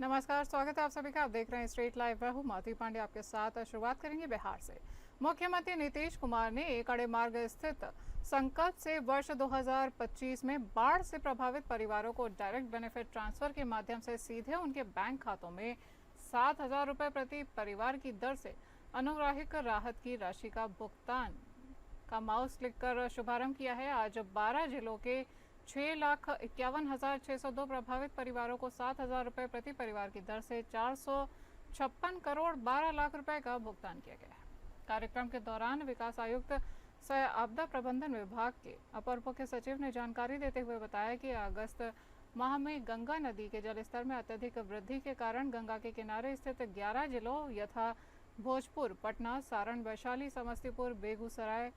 नमस्कार, स्वागत है आप सभी का। आप देख रहे हैं स्ट्रेट लाइव। मैं हूं माधवी पांडे आपके साथ। शुरुआत करेंगे बिहार से। मुख्यमंत्री नीतीश कुमार ने कड़े मार्ग स्थित संकल्प से वर्ष 2025 में बाढ़ से प्रभावित परिवारों को डायरेक्ट बेनिफिट ट्रांसफर के माध्यम से सीधे उनके बैंक खातों में 7,000 रुपये प्रति परिवार की दर से अनुग्राहिक राहत की राशि का भुगतान का माउस क्लिक कर शुभारंभ किया है। आज 12 जिलों के 6,51,602 प्रभावित परिवारों को 7,000 रुपये प्रति परिवार की दर से 456 करोड़ 12 लाख रुपए का भुगतान किया गया है। कार्यक्रम के दौरान विकास आयुक्त सह आपदा प्रबंधन विभाग के अपर मुख्य सचिव ने जानकारी देते हुए बताया कि अगस्त माह में गंगा नदी के जलस्तर में अत्यधिक वृद्धि के कारण गंगा के किनारे स्थित 11 जिलों यथा भोजपुर, पटना, सारण, वैशाली, समस्तीपुर, बेगूसराय,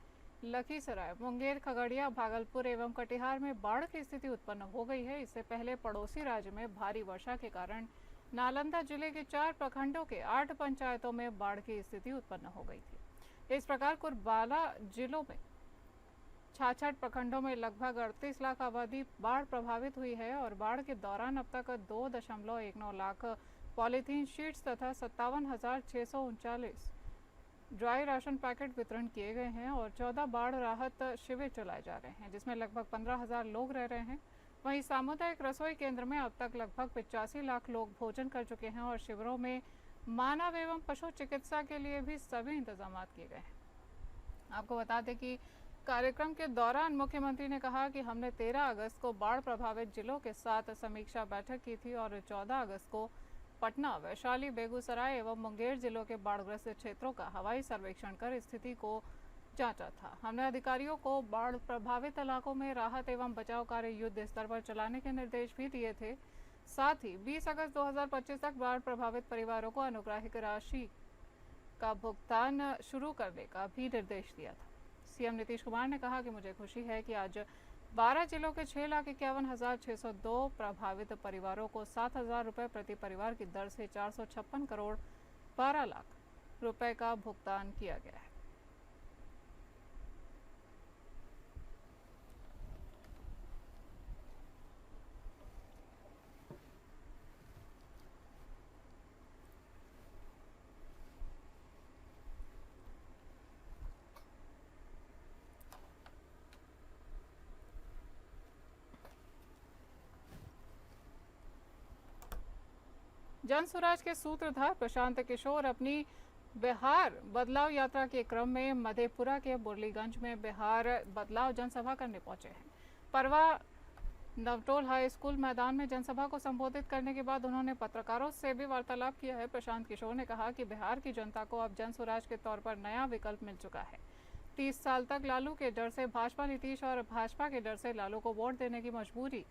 लखीसराय, मुंगेर, खगड़िया, भागलपुर एवं कटिहार में बाढ़ की स्थिति उत्पन्न हो गई है। इससे पहले पड़ोसी राज्य में भारी वर्षा के कारण नालंदा जिले के 4 प्रखंडों के 8 पंचायतों में बाढ़ की स्थिति उत्पन्न हो गई थी। इस प्रकार कुल 12 जिलों में 66 प्रखंडों में लगभग 38 लाख आबादी बाढ़ प्रभावित हुई है और बाढ़ के दौरान अब तक 2.19 लाख पॉलीथीन शीट्स तथा 57,639 ड्राई राशन पैकेट वितरण किए गए हैं और 14 बाढ़ राहत शिविर चलाए जा रहे हैं, जिसमें लगभग 15,000 लोग रह रहे हैं। वहीं सामुदायिक रसोई केंद्र में अब तक लगभग 85 लाख लोग भोजन कर चुके हैं और शिविरों में मानव एवं पशु चिकित्सा के लिए भी सभी इंतजाम किए गए हैं। आपको बता दें कि कार्यक्रम के दौरान मुख्यमंत्री ने कहा कि हमने 13 अगस्त को बाढ़ प्रभावित जिलों के साथ समीक्षा बैठक की थी और 14 अगस्त को पटना, वैशाली, बेगूसराय एवं मुंगेर जिलों के बाढ़ग्रस्त क्षेत्रों का हवाई सर्वेक्षण कर स्थिति को जांचा था। हमने अधिकारियों को बाढ़ प्रभावित इलाकों में राहत एवं बचाव कार्य युद्ध स्तर पर चलाने के निर्देश भी दिए थे। साथ ही 20 अगस्त 2025 तक बाढ़ प्रभावित परिवारों को अनुग्राहिक राशि का भुगतान शुरू करने का भी निर्देश दिया था। सीएम नीतीश कुमार ने कहा कि मुझे खुशी है कि आज 12 जिलों के 6,51,602 प्रभावित परिवारों को 7,000 रुपये प्रति परिवार की दर से 456 करोड़ 12 लाख रुपए का भुगतान किया गया है। जन स्वराज के सूत्रधार प्रशांत किशोर अपनी बिहार बदलाव यात्रा के क्रम में मधेपुरा के मुरलीगंज में बिहार बदलाव जनसभा करने पहुंचे हैं। परवा नवटोल हाई स्कूल मैदान में जनसभा को संबोधित करने के बाद उन्होंने पत्रकारों से भी वार्तालाप किया है। प्रशांत किशोर ने कहा कि बिहार की जनता को अब जन स्वराज के तौर पर नया विकल्प मिल चुका है। 30 साल तक लालू के डर से भाजपा नीतीश और भाजपा के डर से लालू को वोट देने की मजबूरी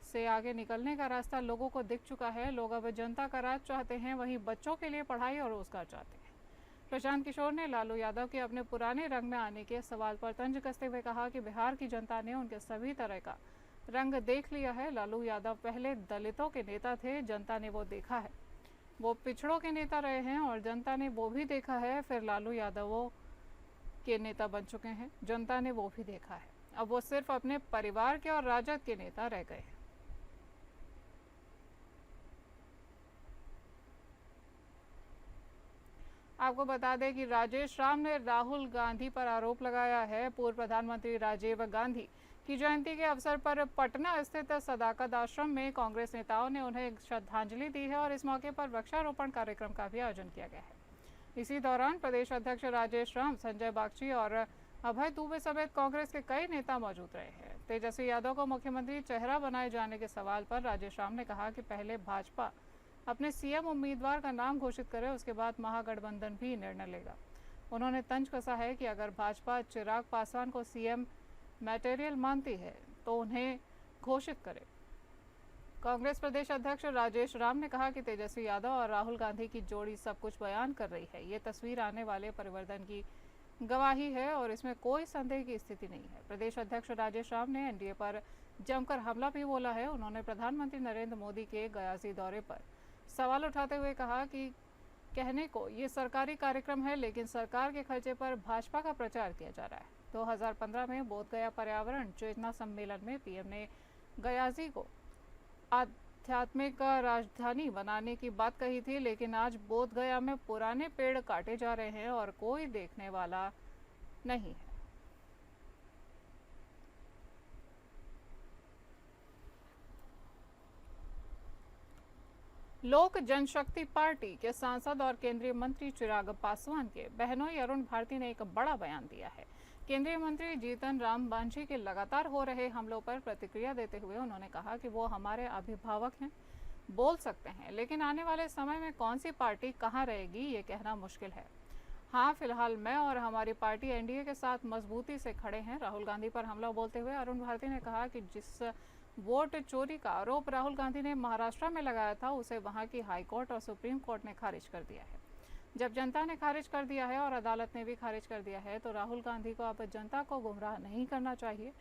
से आगे निकलने का रास्ता लोगों को दिख चुका है। लोग अब जनता का राज चाहते हैं, वहीं बच्चों के लिए पढ़ाई और रोजगार चाहते हैं। प्रशांत किशोर ने लालू यादव के अपने पुराने रंग में आने के सवाल पर तंज कसते हुए कहा कि बिहार की जनता ने उनके सभी तरह का रंग देख लिया है। लालू यादव पहले दलितों के नेता थे, जनता ने वो देखा है। वो पिछड़ों के नेता रहे हैं और जनता ने वो भी देखा है। फिर लालू यादवों के नेता बन चुके हैं, जनता ने वो भी देखा है। अब वो सिर्फ अपने परिवार के और राजद के नेता रह गए हैं। आपको बता दें कि राजेश राम ने राहुल गांधी पर आरोप लगाया है। पूर्व प्रधानमंत्री राजीव गांधी की जयंती के अवसर पर पटना स्थित सदाकत आश्रम में कांग्रेस नेताओं ने उन्हें श्रद्धांजलि दी है और इस मौके पर वृक्षारोपण कार्यक्रम का भी आयोजन किया गया है। इसी दौरान प्रदेश अध्यक्ष राजेश राम, संजय बागची और अभय दुबे समेत कांग्रेस के कई नेता मौजूद रहे हैं। तेजस्वी यादव को मुख्यमंत्री चेहरा बनाए जाने के सवाल पर राजेश राम ने कहा कि पहले भाजपा अपने सीएम उम्मीदवार का नाम घोषित करे, उसके बाद महागठबंधन भी निर्णय लेगा। उन्होंने तंज कसा है कि अगर भाजपा चिराग पासवान को सीएम मटेरियल मानती है तो उन्हें घोषित करे। कांग्रेस प्रदेश अध्यक्ष राजेश राम ने कहा कि तेजस्वी यादव और राहुल गांधी की जोड़ी सब कुछ बयान कर रही है। ये तस्वीर आने वाले परिवर्तन की गवाही है और इसमें कोई संदेह की स्थिति नहीं है। प्रदेश अध्यक्ष राजेश राम ने एनडीए पर जमकर हमला भी बोला है। उन्होंने प्रधानमंत्री नरेंद्र मोदी के गयासी दौरे पर सवाल उठाते हुए कहा कि कहने को ये सरकारी कार्यक्रम है, लेकिन सरकार के खर्चे पर भाजपा का प्रचार किया जा रहा है। 2015 में बोधगया पर्यावरण चेतना सम्मेलन में पीएम ने गयासी को आध्यात्मिक राजधानी बनाने की बात कही थी, लेकिन आज बोधगया में पुराने पेड़ काटे जा रहे हैं और कोई देखने वाला नहीं है। लोक जनशक्ति पार्टी के सांसद और केंद्रीय मंत्री चिराग पासवान के बहनोई अरुण भारती ने एक बड़ा बयान दिया है। केंद्रीय मंत्री जीतन राम मांझी के लगातार हो रहे हमलों पर प्रतिक्रिया देते हुए उन्होंने कहा कि वो हमारे अभिभावक हैं, बोल सकते हैं, लेकिन आने वाले समय में कौन सी पार्टी कहां रहेगी ये कहना मुश्किल है। हाँ, फिलहाल मैं और हमारी पार्टी एनडीए के साथ मजबूती से खड़े हैं। राहुल गांधी पर हमला बोलते हुए अरुण भारती ने कहा कि जिस वोट चोरी का आरोप राहुल गांधी ने महाराष्ट्र में लगाया था, उसे वहां की हाईकोर्ट और सुप्रीम कोर्ट ने खारिज कर दिया है। जब जनता ने खारिज कर दिया है और अदालत ने भी खारिज कर दिया है, तो राहुल गांधी को अब जनता को गुमराह नहीं करना चाहिए।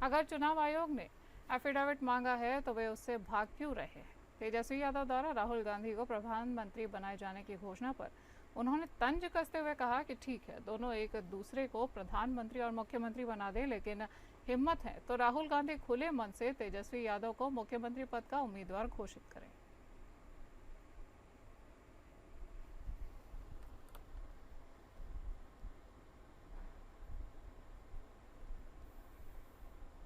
अगर चुनाव आयोग ने एफिडेविट मांगा है तो वे उससे भाग क्यों रहे हैं। तेजस्वी यादव द्वारा राहुल गांधी को प्रधानमंत्री बनाए जाने की घोषणा पर उन्होंने तंज कसते हुए कहा कि ठीक है, दोनों एक दूसरे को प्रधानमंत्री और मुख्यमंत्री बना दे, लेकिन हिम्मत है तो राहुल गांधी खुले मन से तेजस्वी यादव को मुख्यमंत्री पद का उम्मीदवार घोषित करें।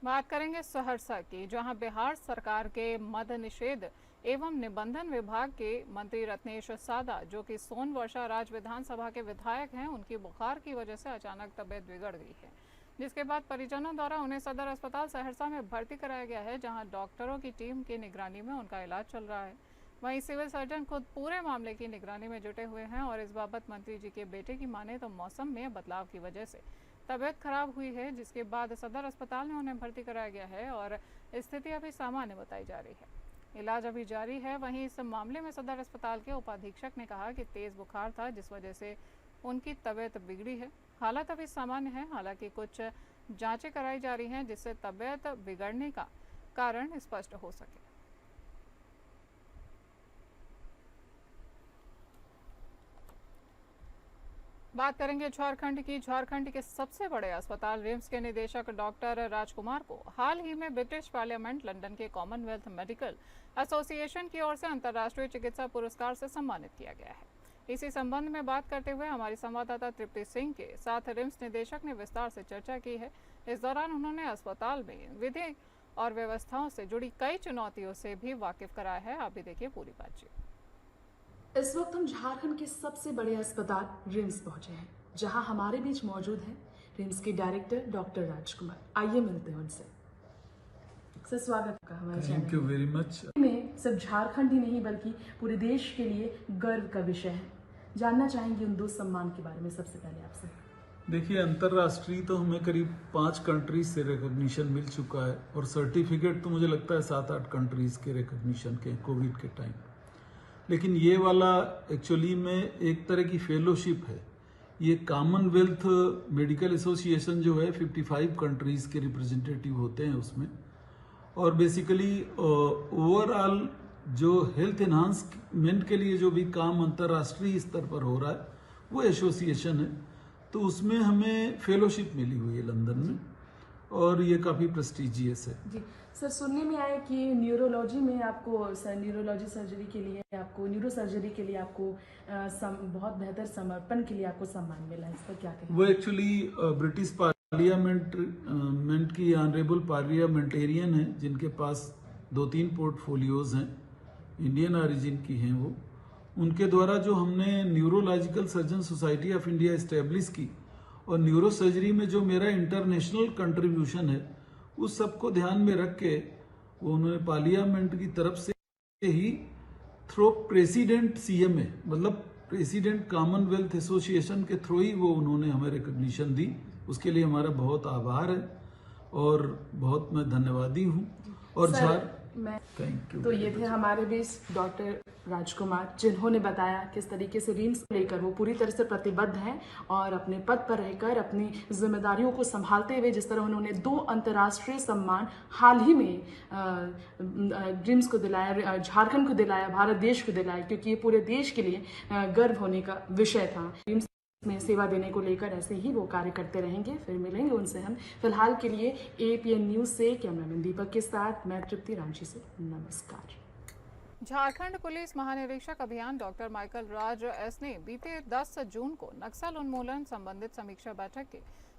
बात करेंगे सहरसा की, जहां बिहार सरकार के मद निषेध एवं निबंधन विभाग के मंत्री रत्नेश सादा, जो कि सोनवर्षा राज्य विधानसभा के विधायक हैं, उनकी बुखार की वजह से अचानक तबीयत बिगड़ गई है, जिसके बाद परिजनों द्वारा उन्हें सदर अस्पताल सहरसा में भर्ती कराया गया है, जहां डॉक्टरों की टीम की निगरानी में उनका इलाज चल रहा है। वहीं सिविल सर्जन खुद पूरे मामले की निगरानी में जुटे हुए हैं और इस बाबत मंत्री जी के बेटे की माने तो मौसम में बदलाव की वजह से तबीयत खराब हुई है, जिसके बाद सदर अस्पताल में उन्हें भर्ती कराया गया है और स्थिति अभी सामान्य बताई जा रही है। इलाज अभी जारी है। वहीं इस मामले में सदर अस्पताल के उपाधीक्षक ने कहा कि तेज बुखार था, जिस वजह से उनकी तबीयत बिगड़ी है। हालत अभी सामान्य है, हालांकि कुछ जांचें कराई जा रही हैं जिससे तबीयत बिगड़ने का कारण स्पष्ट हो सके। बात करेंगे झारखंड की। झारखंड के सबसे बड़े अस्पताल रिम्स के निदेशक डॉक्टर राजकुमार को हाल ही में ब्रिटिश पार्लियामेंट लंदन के कॉमनवेल्थ मेडिकल एसोसिएशन की ओर से अंतर्राष्ट्रीय चिकित्सा पुरस्कार से सम्मानित किया गया है। इसी संबंध में बात करते हुए हमारी संवाददाता तृप्ति सिंह के साथ रिम्स निदेशक ने विस्तार से चर्चा की है। इस दौरान उन्होंने अस्पताल में विधि और व्यवस्थाओं से जुड़ी कई चुनौतियों से भी वाकिफ कराया है। आप भी देखिए पूरी बातचीत। इस वक्त हम झारखंड के सबसे बड़े अस्पताल रिम्स पहुंचे हैं, जहां हमारे बीच मौजूद हैं रिम्स के डायरेक्टर डॉक्टर राजकुमार। आइए मिलते हैं उनसे। सर, स्वागत आपका हमारे channel. Thank you very much. में सिर्फ झारखंड ही नहीं बल्कि पूरे देश के लिए गर्व का विषय है। जानना चाहेंगे उन 2 सम्मान के बारे में सबसे पहले आपसे। देखिए, अंतर्राष्ट्रीय तो हमें करीब 5 कंट्रीज से रिकॉग्निशन मिल चुका है और सर्टिफिकेट तो मुझे लगता है 7-8 कंट्रीज के रिकॉग्निशन के कोविड के टाइम। लेकिन ये वाला एक्चुअली में एक तरह की फेलोशिप है। ये कॉमनवेल्थ मेडिकल एसोसिएशन जो है 55 कंट्रीज के रिप्रेजेंटेटिव होते हैं उसमें, और बेसिकली ओवरऑल जो हेल्थ एनहांसमेंट के लिए जो भी काम अंतर्राष्ट्रीय स्तर पर हो रहा है वो एसोसिएशन है, तो उसमें हमें फेलोशिप मिली हुई है लंदन में और ये काफ़ी प्रेस्टिजियस है। जी सर, सुनने में आया कि न्यूरोलॉजी में आपको न्यूरोलॉजी सर्जरी के लिए आपको न्यूरो सर्जरी के लिए आपको बहुत बेहतर समर्पण के लिए आपको सम्मान मिला है, इस पर क्या कहेंगे? वो एक्चुअली ब्रिटिश पार्लियामेंट की ऑनरेबल पार्लियामेंटेरियन है, जिनके पास 2-3 पोर्टफोलियोज हैं, इंडियन ओरिजिन की हैं वो। उनके द्वारा जो हमने neurological surgeon society of India establish की और न्यूरो सर्जरी में जो मेरा इंटरनेशनल कंट्रीब्यूशन है उस सबको ध्यान में रख के वो उन्होंने पार्लियामेंट की तरफ से ही थ्रू प्रेसिडेंट CMA, मतलब प्रेसिडेंट कॉमनवेल्थ एसोसिएशन के थ्रू ही वो उन्होंने हमें रिकॉग्निशन दी। उसके लिए हमारा बहुत आभार है और बहुत मैं धन्यवादी हूँ। और थैंक यू। तो ये थे हमारे बीच डॉक्टर राजकुमार, जिन्होंने बताया किस तरीके से रिम्स को लेकर वो पूरी तरह से प्रतिबद्ध हैं और अपने पद पर रहकर अपनी जिम्मेदारियों को संभालते हुए जिस तरह उन्होंने 2 अंतर्राष्ट्रीय सम्मान हाल ही में रिम्स को दिलाया, झारखंड को दिलाया, भारत देश को दिलाया, क्योंकि ये पूरे देश के लिए गर्व होने का विषय था। रिम्स में सेवा देने को लेकर ऐसे ही वो कार्य करते रहेंगे। फिर मिलेंगे उनसे हम। फिलहाल के लिए APN न्यूज़ से कैमरामैन दीपक के साथ मैं तृप्ति रांची से, नमस्कार। झारखंड पुलिस महानिरीक्षक अभियान डॉक्टर माइकल राज एस ने बीते 10 जून को नक्सल उन्मूलन संबंधित समीक्षा बैठक के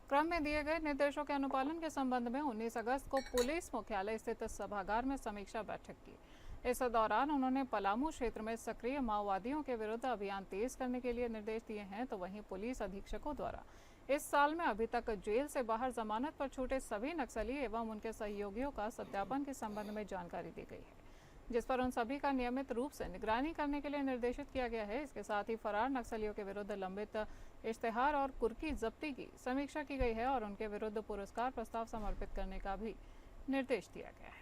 क्रम में दिए गए निर्देशों के अनुपालन के संबंध में 19 अगस्त को पुलिस मुख्यालय स्थित सभागार में समीक्षा बैठक की। इस दौरान उन्होंने पलामू क्षेत्र में सक्रिय माओवादियों के विरुद्ध अभियान तेज करने के लिए निर्देश दिए हैं। तो वहीं पुलिस अधीक्षकों द्वारा इस साल में अभी तक जेल से बाहर जमानत पर छूटे सभी नक्सली एवं उनके सहयोगियों का सत्यापन के संबंध में जानकारी दी गई है, जिस पर उन सभी का नियमित रूप से निगरानी करने के लिए निर्देशित किया गया है। इसके साथ ही फरार नक्सलियों के विरुद्ध लंबित इश्तेहार और कुर्की जब्ती की समीक्षा की गई है और उनके विरुद्ध पुरस्कार प्रस्ताव समर्पित करने का भी निर्देश दिया गया है।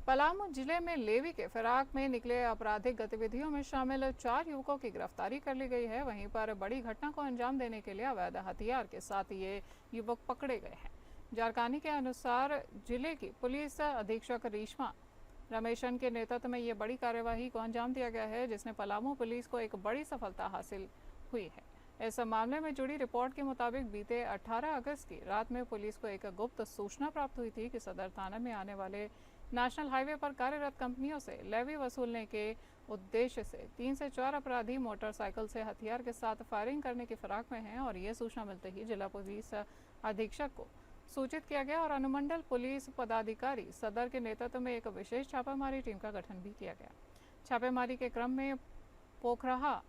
पलामू जिले में लेवी के फिराक में निकले आपराधिक गतिविधियों में शामिल 4 युवकों की गिरफ्तारी कर ली गई है। वहीं पर बड़ी घटना को अंजाम देने के लिए अवैध हथियार के साथ ये युवक पकड़े गए हैं। जानकारी के अनुसार जिले की पुलिस अधीक्षक रेशमा रमेशन के नेतृत्व में ये बड़ी कार्यवाही को अंजाम दिया गया है, जिसने पलामू पुलिस को एक बड़ी सफलता हासिल हुई है। इस मामले में जुड़ी रिपोर्ट के मुताबिक बीते 18 अगस्त की रात में पुलिस को एक गुप्त सूचना प्राप्त हुई थी कि सदर थाना में आने वाले नेशनल हाईवे पर कार्यरत कंपनियों से लेवी वसूलने के उद्देश्य से 3 से 4 अपराधी मोटरसाइकिल से हथियार के साथ फायरिंग करने की फिराक में हैं और ये सूचना मिलते ही जिला पुलिस अधीक्षक को सूचित किया गया और अनुमंडल पुलिस पदाधिकारी सदर के नेतृत्व में एक विशेष छापामारी टीम का गठन भी किया गया। छापेमारी के क्रम में पोखराहा,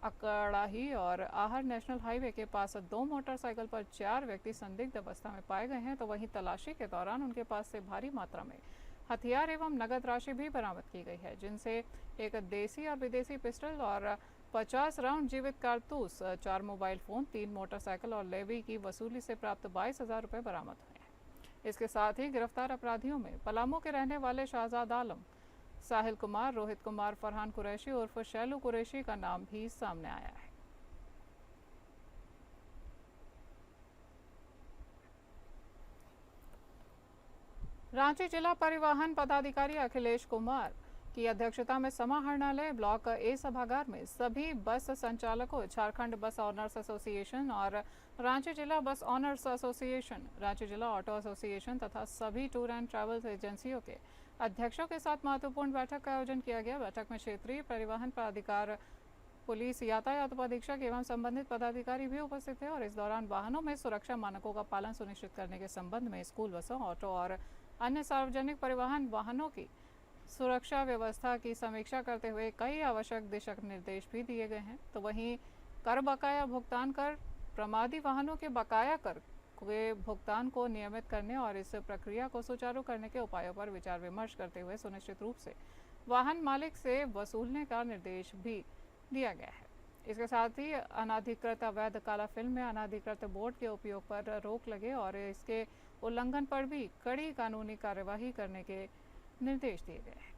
अकड़ाही और आहर नेशनल हाईवे के पास 2 मोटरसाइकिल पर 4 व्यक्ति संदिग्ध अवस्था में पाए गए हैं। तो वहीं तलाशी के दौरान उनके पास से भारी मात्रा में हथियार एवं नगद राशि भी बरामद की गई है, जिनसे एक देसी और विदेशी पिस्टल और 50 राउंड जीवित कारतूस, 4 मोबाइल फोन, 3 मोटरसाइकिल और लेवी की वसूली से प्राप्त 22,000 रुपये बरामद हुए हैं। इसके साथ ही गिरफ्तार अपराधियों में पलामू के रहने वाले शाहजाद आलम, साहिल कुमार, रोहित कुमार, फरहान कुरैशी उर्फ शैलू कुरैशी का नाम भी सामने आया है। रांची जिला परिवहन पदाधिकारी अखिलेश कुमार की अध्यक्षता में समाहरणालय ब्लॉक ए सभागार में सभी बस संचालकों, झारखंड बस ऑनर्स एसोसिएशन और रांची जिला बस ऑनर्स एसोसिएशन, रांची जिला ऑटो एसोसिएशन तथा सभी टूर एंड ट्रैवल्स एजेंसियों के अध्यक्षों के साथ महत्वपूर्ण बैठक का आयोजन किया गया। बैठक में क्षेत्रीय परिवहन प्राधिकार, पुलिस, यातायात उपाधीक्षक एवं संबंधित पदाधिकारी भी उपस्थित थे और इस दौरान वाहनों में सुरक्षा मानकों का पालन सुनिश्चित करने के संबंध में स्कूल बसों, ऑटो और अन्य सार्वजनिक परिवहन वाहनों की सुरक्षा व्यवस्था की समीक्षा करते हुए कई आवश्यक दिशा निर्देश भी दिए गए हैं। तो वहीं कर बकाया भुगतान कर, प्रमादी वाहनों के बकाया कर के भुगतान को नियमित करने और इस प्रक्रिया को सुचारू करने के उपायों पर विचार विमर्श करते हुए सुनिश्चित रूप से वाहन मालिक से वसूलने का निर्देश भी दिया गया है। इसके साथ ही अनाधिकृत अवैध काला फिल्म में अनाधिकृत बोर्ड के उपयोग पर रोक लगे और इसके उल्लंघन पर भी कड़ी कानूनी कार्यवाही करने के निर्देश दिए गए हैं।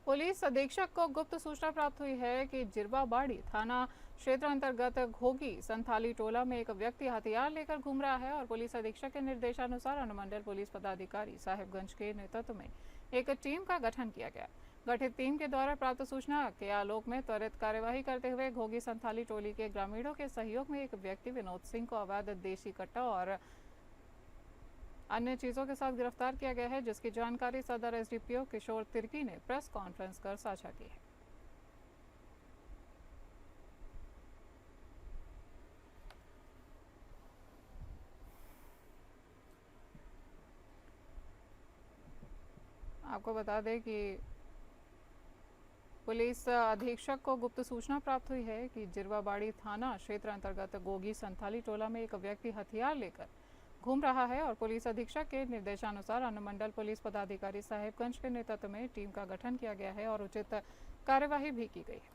पुलिस अधीक्षक को गुप्त सूचना प्राप्त हुई है कि जिरवाबाड़ी थाना क्षेत्र अंतर्गत घोगी संथाली टोला में एक व्यक्ति हथियार लेकर घूम रहा है और पुलिस अधीक्षक के निर्देशानुसार अनुमंडल पुलिस पदाधिकारी साहिबगंज के नेतृत्व में एक टीम का गठन किया गया। गठित टीम के द्वारा प्राप्त सूचना के आलोक में त्वरित कार्यवाही करते हुए घोगी संथाली टोली के ग्रामीणों के सहयोग में एक व्यक्ति विनोद सिंह को अवैध देशी कट्टा और अन्य चीजों के साथ गिरफ्तार किया गया है, जिसकी जानकारी सदर एसडीपीओ किशोर तिर्की ने प्रेस कॉन्फ्रेंस कर साझा की है। आपको बता दें कि पुलिस अधीक्षक को गुप्त सूचना प्राप्त हुई है कि जिरवाबाड़ी थाना क्षेत्र अंतर्गत गोगी संथाली टोला में एक व्यक्ति हथियार लेकर घूम रहा है और पुलिस अधीक्षक के निर्देशानुसार अनुमंडल पुलिस पदाधिकारी साहिबगंज के नेतृत्व में टीम का गठन किया गया है और उचित कार्यवाही भी की गई है।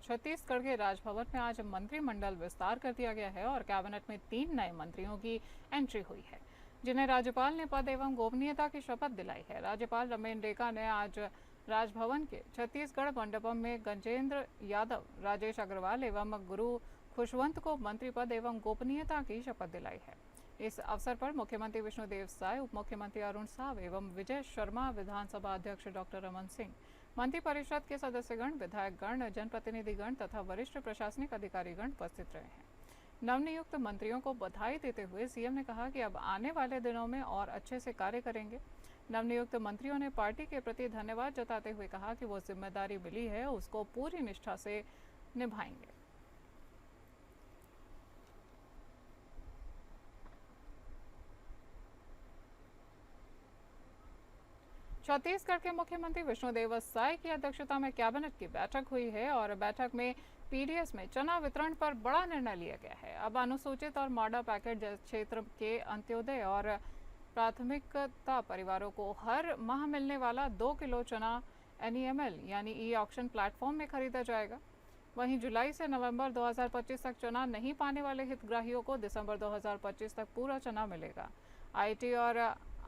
छत्तीसगढ़ के राजभवन में आज मंत्रिमंडल विस्तार कर दिया गया है और कैबिनेट में 3 नए मंत्रियों की एंट्री हुई है, जिन्हें राज्यपाल ने पद एवं गोपनीयता की शपथ दिलाई है। राज्यपाल रमेन डेका ने आज राजभवन के छत्तीसगढ़ मंडपम में गजेंद्र यादव, राजेश अग्रवाल एवं गुरु खुशवंत को मंत्री पद एवं गोपनीयता की शपथ दिलाई है। इस अवसर पर मुख्यमंत्री विष्णुदेव साय, उप मुख्यमंत्री अरुण साव एवं विजय शर्मा, विधानसभा अध्यक्ष डॉक्टर रमन सिंह, मंत्रिपरिषद के सदस्यगण, विधायकगण, जनप्रतिनिधिगण तथा वरिष्ठ प्रशासनिक अधिकारीगण उपस्थित रहे हैं। नवनियुक्त मंत्रियों को बधाई देते हुए सीएम ने कहा कि अब आने वाले दिनों में और अच्छे से कार्य करेंगे। नवनियुक्त मंत्रियों ने पार्टी के प्रति धन्यवाद जताते हुए कहा कि वो जिम्मेदारी मिली है उसको पूरी निष्ठा से निभाएंगे। छत्तीसगढ़ के मुख्यमंत्री विष्णुदेव साय की अध्यक्षता में कैबिनेट की बैठक हुई है और बैठक में पीडीएस में चना वितरण पर बड़ा निर्णय लिया गया है। अब अनुसूचित और मॉडल पैकेट क्षेत्र के अंत्योदय और प्राथमिकता परिवारों को हर माह मिलने वाला 2 किलो चना NEML यानी ई ऑक्शन प्लेटफॉर्म में खरीदा जाएगा। वहीं जुलाई से नवंबर 2025 तक चना नहीं पाने वाले हितग्राहियों को दिसंबर 2025 तक पूरा चना मिलेगा। IT और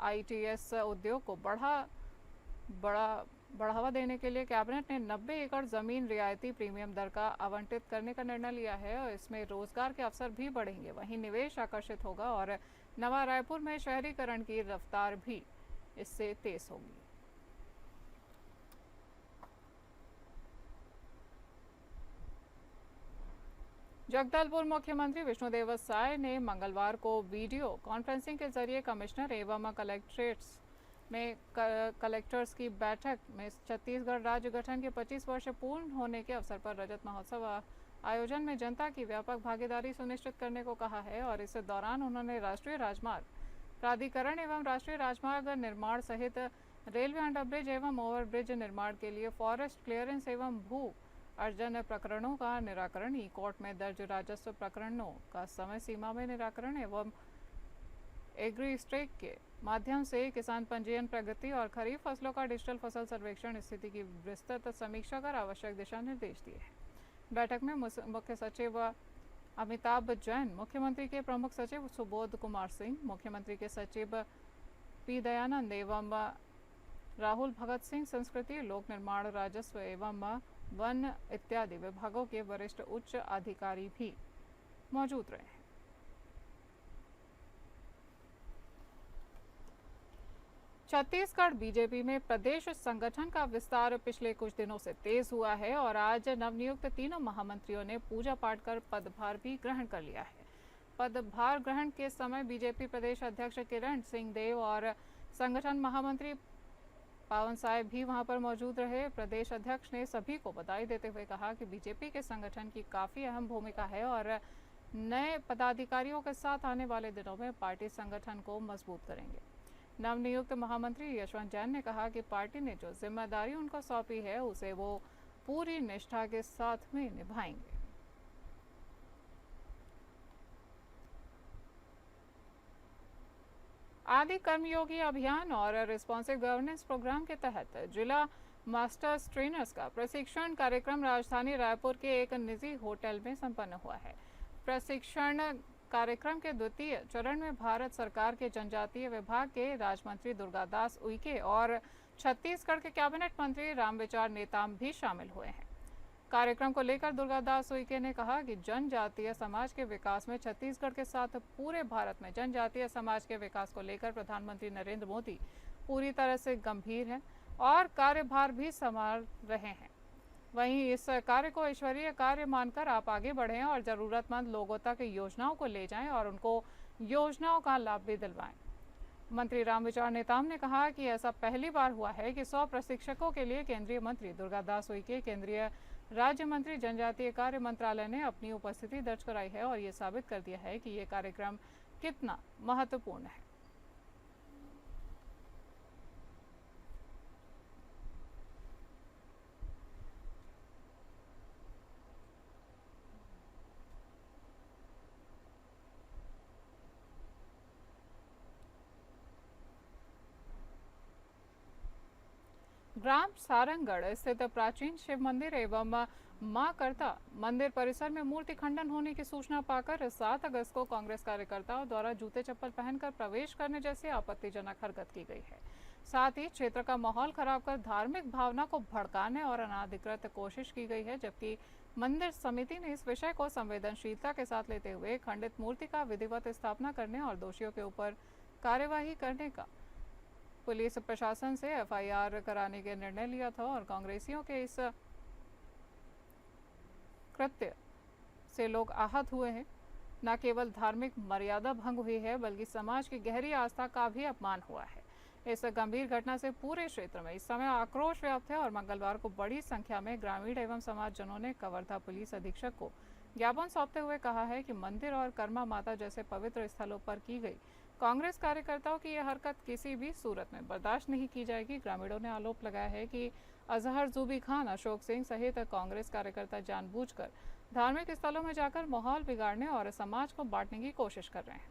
ITS उद्योग को बढ़ावा देने के लिए कैबिनेट ने 90 एकड़ जमीन रियायती प्रीमियम दर का आवंटित करने का निर्णय लिया है और इसमें रोजगार के अवसर भी बढ़ेंगे। वहीं निवेश आकर्षित होगा और नवा रायपुर में शहरीकरण की रफ्तार भी इससे तेज होगी। जगदलपुर मुख्यमंत्री विष्णुदेव साय ने मंगलवार को वीडियो कॉन्फ्रेंसिंग के जरिए कमिश्नर एवं कलेक्ट्रेट्स में कलेक्टर्स की बैठक में छत्तीसगढ़ राज्य गठन के 25 वर्ष पूर्ण होने के अवसर पर रजत महोत्सव आयोजन में जनता की व्यापक भागीदारी सुनिश्चित करने को कहा है और इस दौरान उन्होंने राष्ट्रीय राजमार्ग प्राधिकरण एवं राष्ट्रीय राजमार्ग निर्माण सहित रेलवे अंडरब्रिज एवं ओवरब्रिज निर्माण के लिए फॉरेस्ट क्लियरेंस एवं भू अर्जन प्रकरणों का निराकरण, ई कोर्ट में दर्ज राजस्व प्रकरणों का समय सीमा में निराकरण एवं एग्री स्ट्रेक के माध्यम से किसान पंजीयन प्रगति और खरीफ फसलों का डिजिटल फसल सर्वेक्षण स्थिति की विस्तृत समीक्षा कर आवश्यक दिशा निर्देश दिए हैं। बैठक में मुख्य सचिव अमिताभ जैन, मुख्यमंत्री के प्रमुख सचिव सुबोध कुमार सिंह, मुख्यमंत्री के सचिव पी दयानंद एवं राहुल भगत सिंह, संस्कृति, लोक निर्माण, राजस्व एवं वन इत्यादि विभागों के वरिष्ठ उच्च अधिकारी भी मौजूद रहे हैं। छत्तीसगढ़ बीजेपी में प्रदेश संगठन का विस्तार पिछले कुछ दिनों से तेज हुआ है और आज नवनियुक्त तीनों महामंत्रियों ने पूजा पाठ कर पदभार भी ग्रहण कर लिया है। पदभार ग्रहण के समय बीजेपी प्रदेश अध्यक्ष किरण सिंहदेव और संगठन महामंत्री पावन साय भी वहां पर मौजूद रहे। प्रदेश अध्यक्ष ने सभी को बधाई देते हुए कहा कि बीजेपी के संगठन की काफी अहम भूमिका है और नए पदाधिकारियों के साथ आने वाले दिनों में पार्टी संगठन को मजबूत करेंगे। नवनियुक्त महामंत्री यशवंत जैन ने कहा कि पार्टी ने जो जिम्मेदारी उनको सौंपी है उसे वो पूरी निष्ठा के साथ में निभाएंगे। आदि कर्मयोगी अभियान और रिस्पॉन्सिव गवर्नेंस प्रोग्राम के तहत जिला मास्टर्स ट्रेनर्स का प्रशिक्षण कार्यक्रम राजधानी रायपुर के एक निजी होटल में संपन्न हुआ है। प्रशिक्षण कार्यक्रम के द्वितीय चरण में भारत सरकार के जनजातीय विभाग के राज्य मंत्री दुर्गादास उइके और छत्तीसगढ़ के कैबिनेट मंत्री रामविचार नेताम भी शामिल हुए हैं। कार्यक्रम को लेकर दुर्गादास उइके ने कहा कि जनजातीय समाज के विकास में छत्तीसगढ़ के साथ पूरे भारत में जनजातीय समाज के विकास को लेकर प्रधानमंत्री नरेंद्र मोदी पूरी तरह से गंभीर हैं और कार्यभार भी संभाल रहे हैं। वहीं इस कार्य को ईश्वरीय कार्य मानकर आप आगे बढ़ें और जरूरतमंद लोगों तक योजनाओं को ले जाएं और उनको योजनाओं का लाभ भी दिलवाएं। मंत्री रामविचार नेताम ने कहा कि ऐसा पहली बार हुआ है कि 100 प्रशिक्षकों के लिए केंद्रीय मंत्री दुर्गादास उइके, केंद्रीय राज्य मंत्री जनजातीय कार्य मंत्रालय ने अपनी उपस्थिति दर्ज कराई है और ये साबित कर दिया है कि ये कार्यक्रम कितना महत्वपूर्ण है। ग्राम सारंगगढ़ स्थित प्राचीन शिव मंदिर एवं मां करता मंदिर परिसर में मूर्ति खंडन होने की सूचना पाकर 7 अगस्त को कांग्रेस कार्यकर्ताओं द्वारा जूते चप्पल पहनकर प्रवेश करने जैसी आपत्तिजनक हरकत की गई है। साथ ही क्षेत्र का माहौल खराब कर धार्मिक भावना को भड़काने और अनाधिकृत कोशिश की गई है, जबकि मंदिर समिति ने इस विषय को संवेदनशीलता के साथ लेते हुए खंडित मूर्ति का विधिवत स्थापना करने और दोषियों के ऊपर कार्यवाही करने का पुलिस प्रशासन से एफआईआर कराने का निर्णय लिया था और कांग्रेसियों के इस कृत्य से लोग आहत हुए हैं। न केवल धार्मिक मर्यादा भंग हुई है बल्कि समाज की गहरी आस्था का भी अपमान हुआ है। इस गंभीर घटना से पूरे क्षेत्र में इस समय आक्रोश व्याप्त है और मंगलवार को बड़ी संख्या में ग्रामीण एवं समाजजनों ने कवर्धा पुलिस अधीक्षक को ज्ञापन सौंपते हुए कहा है कि मंदिर और कर्मा माता जैसे पवित्र स्थलों पर की गई कांग्रेस कार्यकर्ताओं की यह हरकत किसी भी सूरत में बर्दाश्त नहीं की जाएगी। ग्रामीणों ने आरोप लगाया है कि अजहर जूबी खान, अशोक सिंह सहित कांग्रेस कार्यकर्ता जानबूझकर धार्मिक स्थलों में जाकर माहौल बिगाड़ने और समाज को बांटने की कोशिश कर रहे हैं।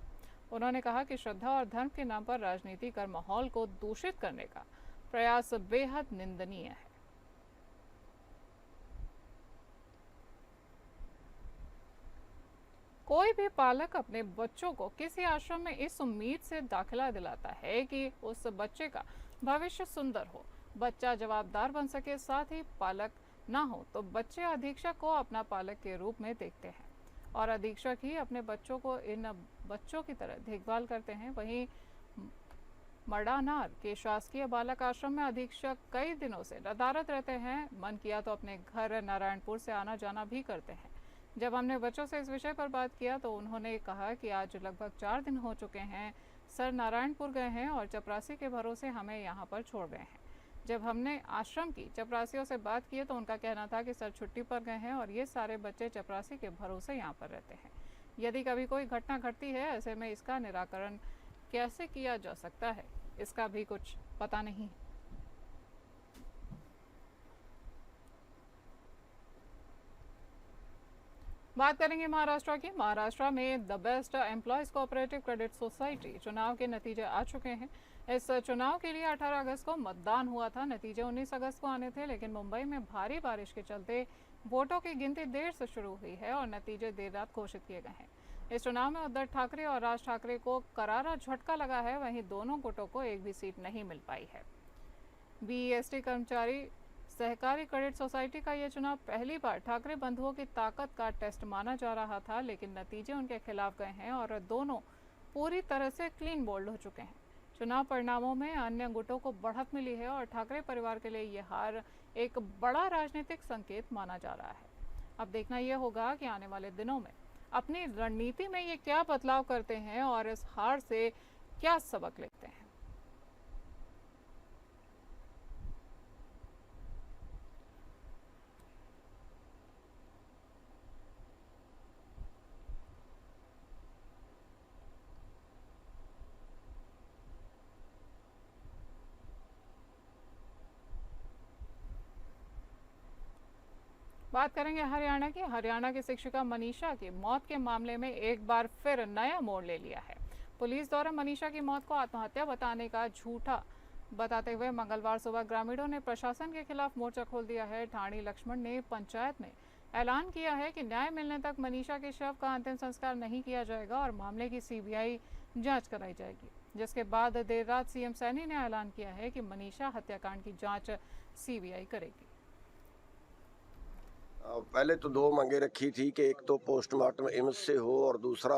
उन्होंने कहा कि श्रद्धा और धर्म के नाम पर राजनीति कर माहौल को दूषित करने का प्रयास बेहद निंदनीय है। कोई भी पालक अपने बच्चों को किसी आश्रम में इस उम्मीद से दाखिला दिलाता है कि उस बच्चे का भविष्य सुंदर हो, बच्चा जवाबदार बन सके, साथ ही पालक ना हो तो बच्चे अधीक्षक को अपना पालक के रूप में देखते हैं और अधीक्षक ही अपने बच्चों को इन बच्चों की तरह देखभाल करते हैं। वहीं मडानार के शासकीय बालक आश्रम में अधीक्षक कई दिनों से नदारद रहते हैं। मन किया तो अपने घर नारायणपुर से आना जाना भी करते हैं। जब हमने बच्चों से इस विषय पर बात किया तो उन्होंने कहा कि आज लगभग 4 दिन हो चुके हैं सर नारायणपुर गए हैं और चपरासी के भरोसे हमें यहाँ पर छोड़ गए हैं। जब हमने आश्रम की चपरासियों से बात की तो उनका कहना था कि सर छुट्टी पर गए हैं और ये सारे बच्चे चपरासी के भरोसे यहाँ पर रहते हैं। यदि कभी कोई घटना घटती है ऐसे में इसका निराकरण कैसे किया जा सकता है, इसका भी कुछ पता नहीं। बात करेंगे महाराष्ट्र की। महाराष्ट्र में the best employees cooperative credit society चुनाव के नतीजे आ चुके हैं। इस चुनाव के लिए 18 अगस्त को मतदान हुआ था। नतीजे 19 अगस्त को आने थे, लेकिन मुंबई में भारी बारिश के चलते वोटों की गिनती देर से शुरू हुई है और नतीजे देर रात घोषित किए गए हैं। इस चुनाव में उद्धव ठाकरे और राज ठाकरे को करारा झटका लगा है। वहीं दोनों गुटों को एक भी सीट नहीं मिल पाई है। बीईएसटी कर्मचारी सहकारी क्रेडिट सोसाइटी का यह चुनाव पहली बार ठाकरे बंधुओं की ताकत का टेस्ट माना जा रहा था, लेकिन नतीजे उनके खिलाफ गए हैं और दोनों पूरी तरह से क्लीन बोल्ड हो चुके हैं। चुनाव परिणामों में अन्य गुटों को बढ़त मिली है और ठाकरे परिवार के लिए यह हार एक बड़ा राजनीतिक संकेत माना जा रहा है। अब देखना यह होगा कि आने वाले दिनों में अपनी रणनीति में ये क्या बदलाव करते हैं और इस हार से क्या सबक लेते हैं। बात करेंगे हरियाणा की। हरियाणा की शिक्षिका मनीषा की मौत के मामले में एक बार फिर नया मोड़ ले लिया है। पुलिस द्वारा मनीषा की मौत को आत्महत्या बताने का झूठा बताते हुए मंगलवार सुबह ग्रामीणों ने प्रशासन के खिलाफ मोर्चा खोल दिया है। ठाणी लक्ष्मण ने पंचायत में ऐलान किया है कि न्याय मिलने तक मनीषा के शव का अंतिम संस्कार नहीं किया जाएगा और मामले की सीबीआई जांच कराई जाएगी। जिसके बाद देर रात सीएम सैनी ने ऐलान किया है कि मनीषा हत्याकांड की जांच सीबीआई करेगी। पहले तो 2 मांगे रखी थी कि एक तो पोस्टमार्टम एम्स से हो और दूसरा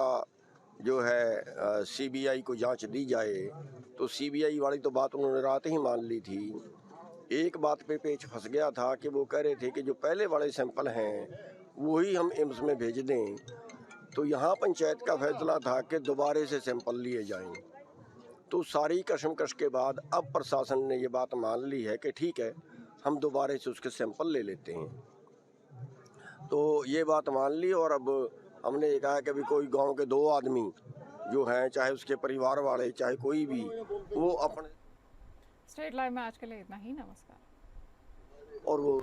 जो है सीबीआई को जांच दी जाए। तो सीबीआई वाली तो बात उन्होंने रात ही मान ली थी। एक बात पे पेच फंस गया था कि वो कह रहे थे कि जो पहले वाले सैंपल हैं वही हम एम्स में भेज दें। तो यहाँ पंचायत का फैसला था कि दोबारे से सैंपल लिए जाएं। तो सारी कशमकश के बाद अब प्रशासन ने ये बात मान ली है कि ठीक है, हम दोबारे से उसके सैंपल ले लेते हैं। तो ये बात मान ली और अब हमने ये कहा कि अभी कोई गांव के 2 आदमी जो हैं, चाहे उसके परिवार वाले चाहे कोई भी, वो अपने स्टेट लाइव में आज के लिए इतना ही। नमस्कार। और वो